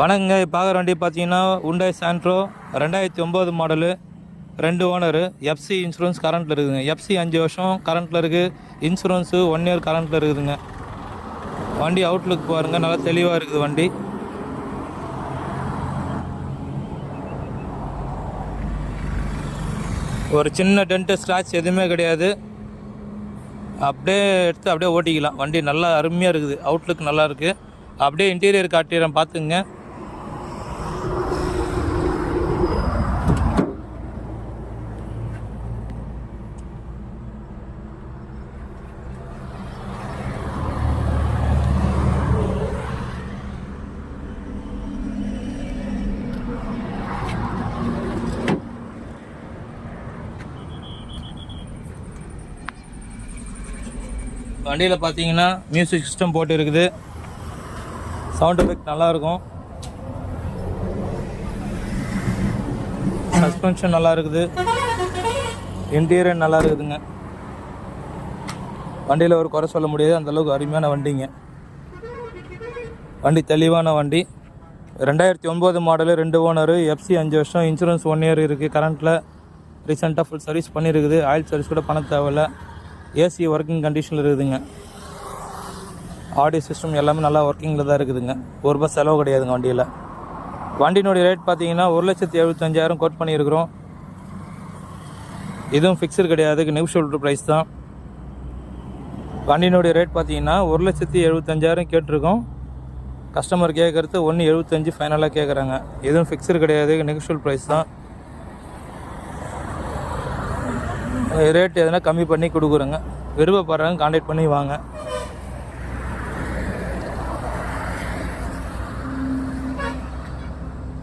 வணக்கங்க. பார்க்குற வண்டி பார்த்தீங்கன்னா Hyundai Santro 2009 model, 2 owner, FC insurance கரண்ட்டில் இருக்குதுங்க. எஃப்சி 5 வருஷம் கரண்ட்டில் இருக்குது. இன்சூரன்ஸு 1 இயர் கரண்ட்டில் இருக்குதுங்க. வண்டி அவுட்லுக் பாருங்கள், நல்லா தெளிவாக இருக்குது வண்டி. ஒரு சின்ன டென்ட்டு ஸ்க்ராட்ச் எதுவுமே கிடையாது. அப்படியே எடுத்து அப்படியே ஓட்டிக்கலாம். வண்டி நல்லா அருமையாக இருக்குது. அவுட்லுக் நல்லா இருக்குது. அப்படியே இன்டீரியர் காட்டிடுறேன், பார்த்துங்க. வண்டியில் பார்த்தீங்கன்னா மியூசிக் சிஸ்டம் போட்டு இருக்குது. சவுண்ட் எஃபெக்ட் நல்லாயிருக்கும். சஸ்பென்ஷன் நல்லா இருக்குது. இன்டீரியர் நல்லா இருக்குதுங்க. வண்டியில் ஒரு குறை சொல்ல முடியாது, அந்தளவுக்கு அருமையான வண்டிங்க. வண்டி தெளிவான வண்டி. 2009 மாடலு, 2 ஓனரு, எஃப்சி 5 வருஷம், இன்சூரன்ஸ் 1 இயர் இருக்குது கரண்ட்டில். ரீசெண்டாக ஃபுல் சர்வீஸ் பண்ணியிருக்குது. ஆயில் சர்வீஸ் கூட பண்ண தேவையில்லை. ஏசி ஒர்க்கிங் கண்டிஷனில் இருக்குதுங்க. ஆடியோ சிஸ்டம் எல்லாமே நல்லா ஒர்க்கிங்கில் தான் இருக்குதுங்க. ₹1 செலவு கிடையாதுங்க வண்டியில். வண்டியினுடைய ரேட் பார்த்தீங்கன்னா 1,75,000 கோட் பண்ணியிருக்கிறோம். இதுவும் ஃபிக்ஸடு கிடையாது, நெகோஷியபிள் ப்ரைஸ் தான். வண்டியினுடைய ரேட் பார்த்தீங்கன்னா 1,75,000 கேட்டிருக்கோம். கஸ்டமர் கேட்குறது 1,75,000 ஃபைனலாக கேட்குறாங்க. எதுவும் ஃபிக்ஸடு கிடையாது, நெகோஷியபிள் ப்ரைஸ் தான். ரேட் எதனா கம்மி பண்ணி கொடுக்குறேங்க. விருப்பப்படுறாங்க, கான்டாக்ட் பண்ணி வாங்க.